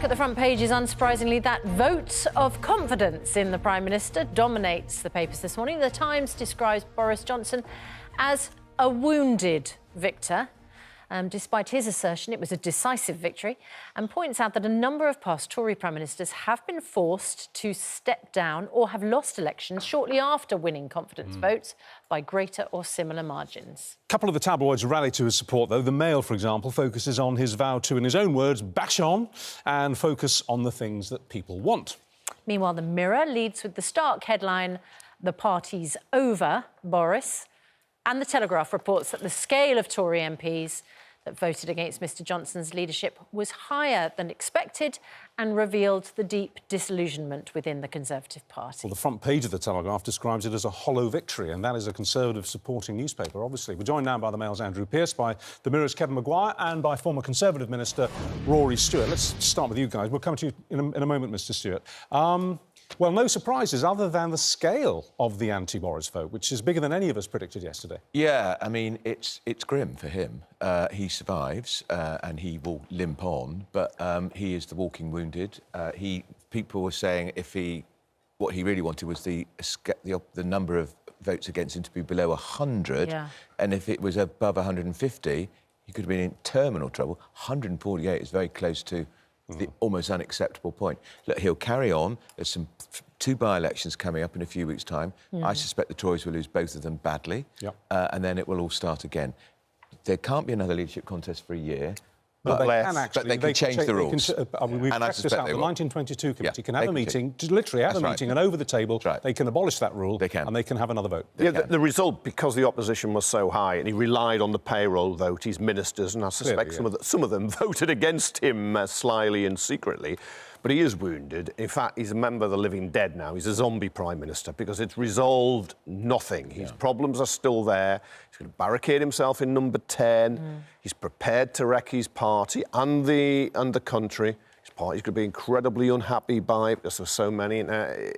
look at the front pages, unsurprisingly, that vote of confidence in the Prime Minister dominates the papers this morning. The Times describes Boris Johnson as a wounded victor. Despite his assertion it was a decisive victory, and points out that a number of past Tory Prime Ministers have been forced to step down or have lost elections shortly after winning confidence votes by greater or similar margins. A couple of the tabloids rally to his support, though. The Mail, for example, focuses on his vow to, in his own words, bash on and focus on the things that people want. Meanwhile, the Mirror leads with the stark headline, "The party's over, Boris." And the Telegraph reports that the scale of Tory MPs that voted against Mr Johnson's leadership was higher than expected and revealed the deep disillusionment within the Conservative Party. Well, the front page of the Telegraph describes it as a hollow victory, and that is a Conservative supporting newspaper, obviously. We're joined now by the Mail's Andrew Pearce, by the Mirror's Kevin Maguire and by former Conservative Minister Rory Stewart. Let's start with you guys. We'll come to you in a moment, Mr Stewart. Well, no surprises other than the scale of the anti-Boris vote, which is bigger than any of us predicted yesterday. Yeah, I mean, it's grim for him. He survives and he will limp on, but he is the walking wounded. People were saying what he really wanted was the number of votes against him to be below 100, and if it was above 150, he could have been in terminal trouble. 148 is very close to the almost unacceptable point. Look, he'll carry on. There's two by-elections coming up in a few weeks' time. I suspect the Tories will lose both of them badly, and then it will all start again. There can't be another leadership contest for a year. But they can change the rules. We've checked this out. The 1922 committee can have a meeting, literally have a meeting, and over the table they can abolish that rule and they can have another vote. The result, because the opposition was so high and he relied on the payroll vote, his ministers, and I suspect some of them voted against him slyly and secretly. But he is wounded. In fact, he's a member of the living dead now. He's a zombie Prime Minister because it's resolved nothing. His problems are still there. He's going to barricade himself in number 10. He's prepared to wreck his party and the country. His party's going to be incredibly unhappy by it because there's so many. The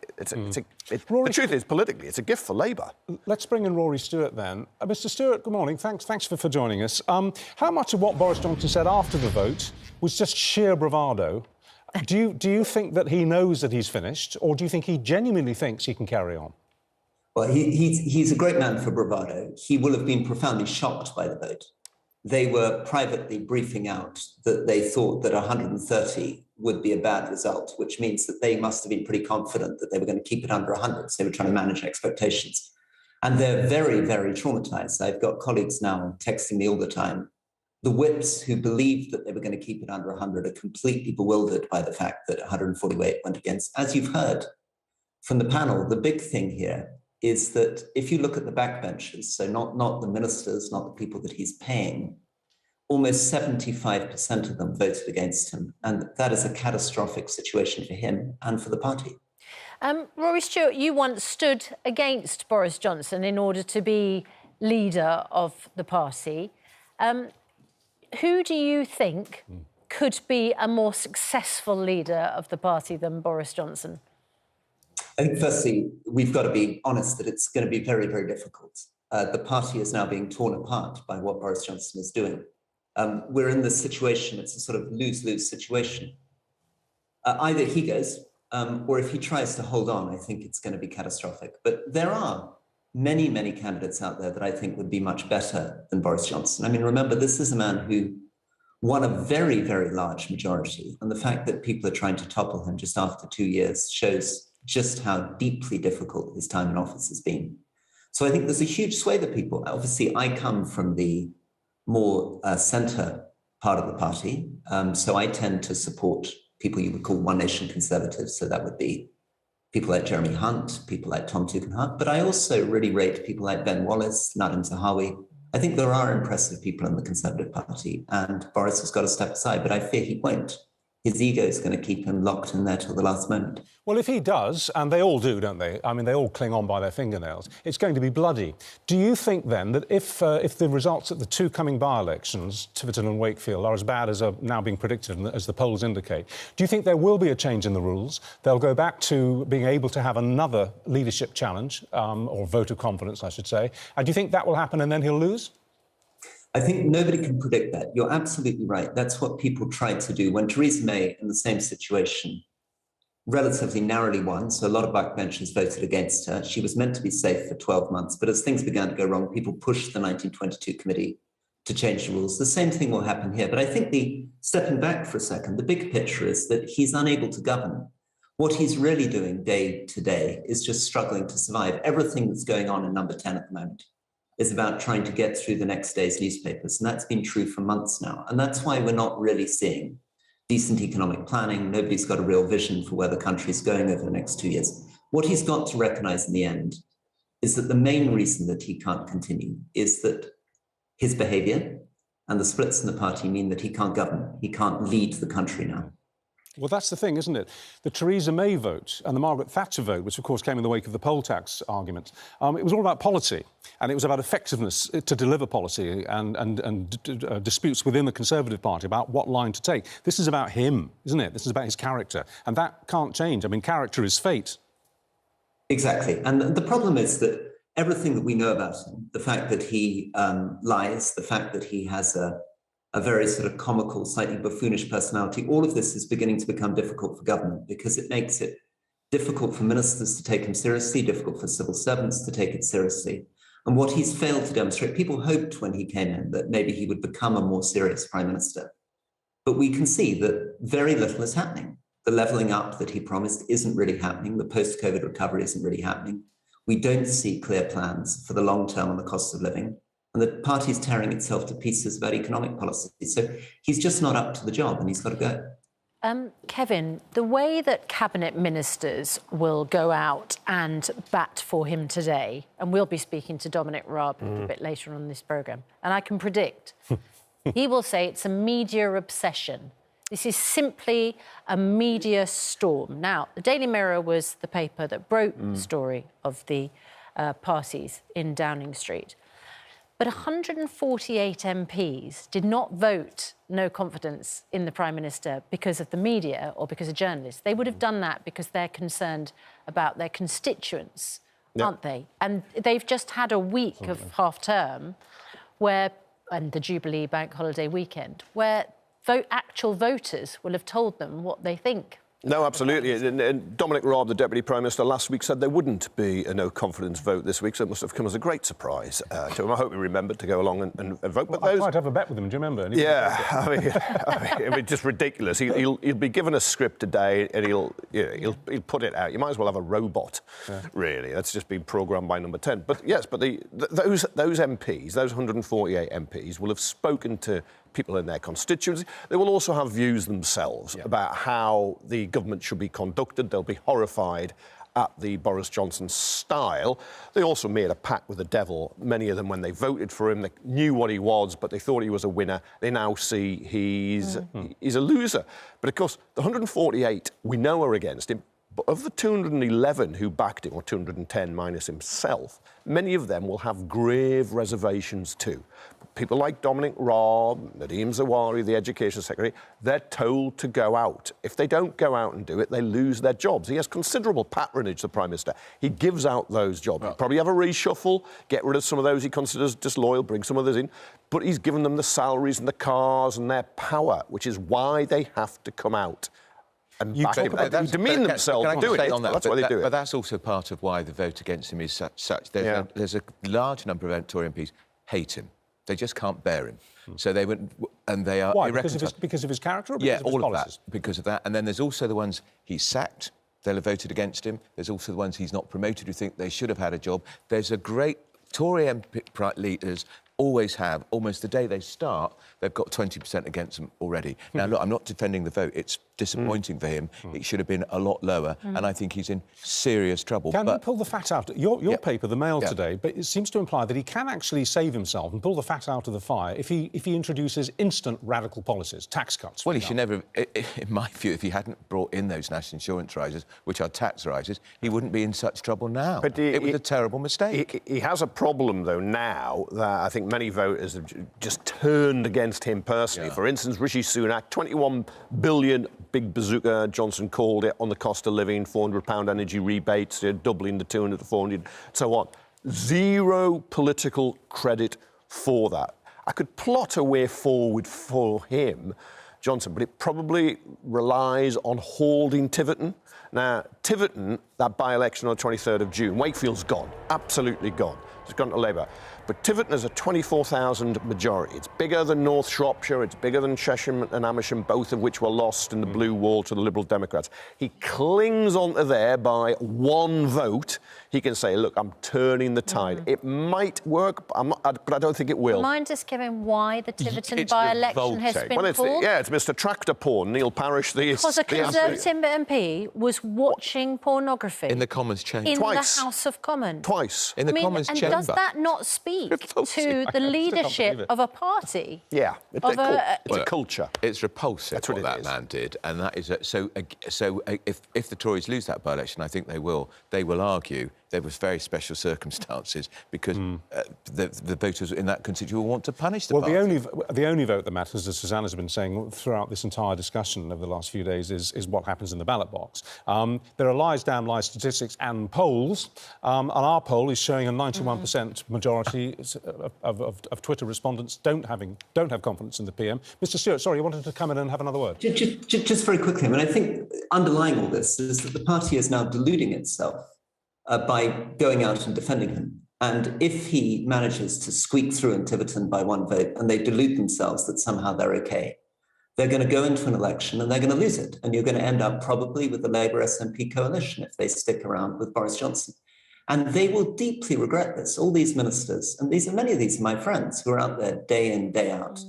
truth is, politically, it's a gift for Labour. Let's bring in Rory Stewart then. Mr Stewart, good morning. Thanks for joining us. How much of what Boris Johnson said after the vote was just sheer bravado? Do you think that he knows that he's finished, or do you think he genuinely thinks he can carry on? Well, he's a great man for bravado. He will have been profoundly shocked by the vote. They were privately briefing out that they thought that 130 would be a bad result, which means that they must have been pretty confident that they were going to keep it under 100. So they were trying to manage expectations. And they're very, very traumatized. I've got colleagues now texting me all the time. The whips who believed that they were going to keep it under 100 are completely bewildered by the fact that 148 went against. As you've heard from the panel, the big thing here is that if you look at the backbenchers, so not the ministers, not the people that he's paying, almost 75% of them voted against him. And that is a catastrophic situation for him and for the party. Rory Stewart, you once stood against Boris Johnson in order to be leader of the party. Who do you think could be a more successful leader of the party than Boris Johnson? I think, firstly, we've got to be honest that it's going to be very, very difficult. The party is now being torn apart by what Boris Johnson is doing. We're in this situation, it's a sort of lose-lose situation. Either he goes, or if he tries to hold on, I think it's going to be catastrophic. But there are many, many candidates out there that I think would be much better than Boris Johnson. I mean, remember, this is a man who won a very, very large majority. And the fact that people are trying to topple him just after 2 years shows just how deeply difficult his time in office has been. So I think there's a huge swathe of people. Obviously, I come from the more centre part of the party. So I tend to support people you would call One Nation conservatives. So that would be people like Jeremy Hunt, people like Tom Tugendhat, but I also really rate people like Ben Wallace, Nadhim Zahawi. I think there are impressive people in the Conservative Party, and Boris has got to step aside, but I fear he won't. His ego is going to keep him locked in there till the last moment. Well, if he does, and they all do, don't they? I mean, they all cling on by their fingernails. It's going to be bloody. Do you think, then, that if the results at the two coming by-elections, Tiverton and Wakefield, are as bad as are now being predicted, as the polls indicate, do you think there will be a change in the rules? They'll go back to being able to have another leadership challenge, or vote of confidence, I should say. And do you think that will happen and then he'll lose? I think nobody can predict that. You're absolutely right. That's what people tried to do when Theresa May, in the same situation, relatively narrowly won. So a lot of backbenchers voted against her. She was meant to be safe for 12 months. But as things began to go wrong, people pushed the 1922 committee to change the rules. The same thing will happen here. But I think stepping back for a second, the big picture is that he's unable to govern. What he's really doing day to day is just struggling to survive. Everything that's going on in Number 10 at the moment is about trying to get through the next day's newspapers. And that's been true for months now. And that's why we're not really seeing decent economic planning. Nobody's got a real vision for where the country's going over the next 2 years. What he's got to recognize in the end is that the main reason that he can't continue is that his behavior and the splits in the party mean that he can't govern. He can't lead the country now. Well, that's the thing, isn't it? The Theresa May vote and the Margaret Thatcher vote, which, of course, came in the wake of the poll tax argument, it was all about policy, and it was about effectiveness to deliver policy and disputes within the Conservative Party about what line to take. This is about him, isn't it? This is about his character, and that can't change. I mean, character is fate. Exactly. And the problem is that everything that we know about him, the fact that he lies, the fact that he has a very sort of comical, slightly buffoonish personality, all of this is beginning to become difficult for government because it makes it difficult for ministers to take him seriously, difficult for civil servants to take it seriously. And what he's failed to demonstrate, people hoped when he came in that maybe he would become a more serious prime minister. But we can see that very little is happening. The levelling up that he promised isn't really happening. The post-COVID recovery isn't really happening. We don't see clear plans for the long term on the cost of living. And the party is tearing itself to pieces about economic policy. So he's just not up to the job and he's got to go. Kevin, the way that cabinet ministers will go out and bat for him today, and we'll be speaking to Dominic Raab a bit later on this programme, and I can predict, he will say it's a media obsession. This is simply a media storm. Now, the Daily Mirror was the paper that broke the story of the parties in Downing Street. But 148 MPs did not vote no confidence in the Prime Minister because of the media or because of journalists. They would have done that because they're concerned about their constituents, aren't they? And they've just had a week of half-term and the Jubilee bank holiday weekend, where actual voters will have told them what they think. No, absolutely. And Dominic Raab, the Deputy Prime Minister, last week said there wouldn't be a no-confidence vote this week, so it must have come as a great surprise to him. I hope he remembered to go along and vote. Well, I tried to have a bet with him, do you remember? Yeah, I mean, just ridiculous. He'll be given a script today and he'll put it out. You might as well have a robot, really. That's just been programmed by Number 10. But yes, but those MPs, those 148 MPs, will have spoken to people in their constituency. They will also have views themselves about how the government should be conducted. They'll be horrified at the Boris Johnson style. They also made a pact with the devil. Many of them, when they voted for him, they knew what he was, but they thought he was a winner. They now see he's a loser. But of course, the 148 we know are against him. But of the 211 who backed him, or 210 minus himself, many of them will have grave reservations too. People like Dominic Raab, Nadhim Zawari, the Education Secretary, they're told to go out. If they don't go out and do it, they lose their jobs. He has considerable patronage, the Prime Minister. He gives out those jobs. He'll probably have a reshuffle, get rid of some of those he considers disloyal, bring some others in. But he's given them the salaries and the cars and their power, which is why they have to come out and demean themselves and do it. That's why they do it. But that's also part of why the vote against him is such. There's a large number of Tory MPs hate him. They just can't bear him. So they would, and they are... Why? Because of his character or because of his policies? That, because of that. And then there's also the ones he sacked. They'll have voted against him. There's also the ones he's not promoted who think they should have had a job. There's a great... Tory MP leaders always have, almost the day they start, they've got 20% against them already. Now, look, I'm not defending the vote. It's disappointing for him. It should have been a lot lower, and I think he's in serious trouble. Can he pull the fat out? Your paper, The Mail today, but it seems to imply that he can actually save himself and pull the fat out of the fire if he introduces instant radical policies, tax cuts. Well, he should never, in my view, if he hadn't brought in those national insurance rises, which are tax rises, he wouldn't be in such trouble now. But it was a terrible mistake. He has a problem, though, now that I think many voters have just turned against him personally. For instance, Rishi Sunak, 21 billion, big bazooka, Johnson called it, on the cost of living, £400 energy rebates, doubling the 200 to 400, so on. Zero political credit for that. I could plot a way forward for him, Johnson, but it probably relies on holding Tiverton. Now, Tiverton, that by-election on the 23rd of June, Wakefield's gone, absolutely gone. It's gone to Labour. But Tiverton has a 24,000 majority. It's bigger than North Shropshire, it's bigger than Cheshire and Amersham, both of which were lost in the blue wall to the Liberal Democrats. He clings onto there by one vote. He can say, look, I'm turning the tide. It might work, but I don't think it will. Remind us, Kevin, why the Tiverton by-election has been called? It's Mr Tractor Porn, Neil Parish. Because a Conservative MP was watching pornography. In the Commons chamber. In the House of Commons. Twice. In the Commons chamber. And does that not speak to the leadership of a party? Yeah, it's a culture. It's repulsive what that man did, and that is so. If the Tories lose that by-election, I think they will. They will argue there was very special circumstances because the voters in that constituency will want to punish the party. The only vote that matters, as Susanna's been saying throughout this entire discussion over the last few days, is what happens in the ballot box. There are lies, damn lies, statistics and polls, and our poll is showing a 91% majority of Twitter respondents don't have confidence in the PM. Mr Stewart, sorry, you wanted to come in and have another word. Just very quickly, I mean, I think underlying all this is that the party is now deluding itself by going out and defending him. And if he manages to squeak through in Tiverton by one vote and they delude themselves that somehow they're OK, they're going to go into an election and they're going to lose it. And you're going to end up probably with the Labour SNP coalition if they stick around with Boris Johnson. And they will deeply regret this. All these ministers, and many of these are my friends who are out there day in, day out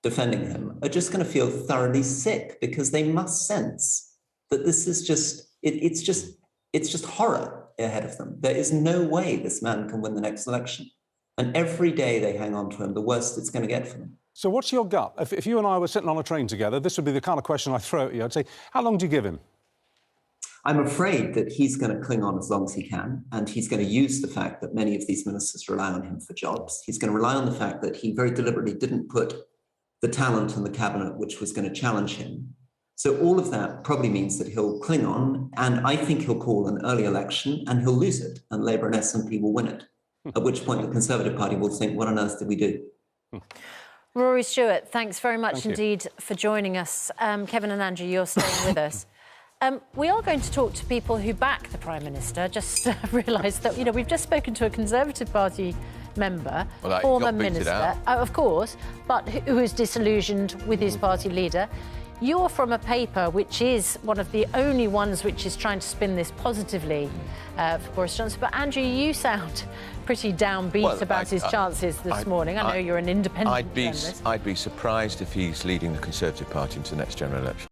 defending him, are just going to feel thoroughly sick because they must sense that this is it's just horror ahead of them. There is no way this man can win the next election. And every day they hang on to him, the worse it's going to get for them. So what's your gut? If you and I were sitting on a train together, this would be the kind of question I'd throw at you. I'd say, how long do you give him? I'm afraid that he's going to cling on as long as he can, and he's going to use the fact that many of these ministers rely on him for jobs. He's going to rely on the fact that he very deliberately didn't put the talent in the cabinet which was going to challenge him. So all of that probably means that he'll cling on, and I think he'll call an early election and he'll lose it, and Labour and SNP will win it, at which point the Conservative Party will think, what on earth did we do? Rory Stewart, thanks very much indeed for joining us. Kevin and Andrew, you're staying with us. We are going to talk to people who back the Prime Minister. Just realised that, we've just spoken to a Conservative Party member, former minister, of course, but who is disillusioned with his party leader. You're from a paper which is one of the only ones which is trying to spin this positively for Boris Johnson. But Andrew, you sound pretty downbeat about his chances this morning. I know you're an independent journalist. I'd be surprised if he's leading the Conservative Party into the next general election.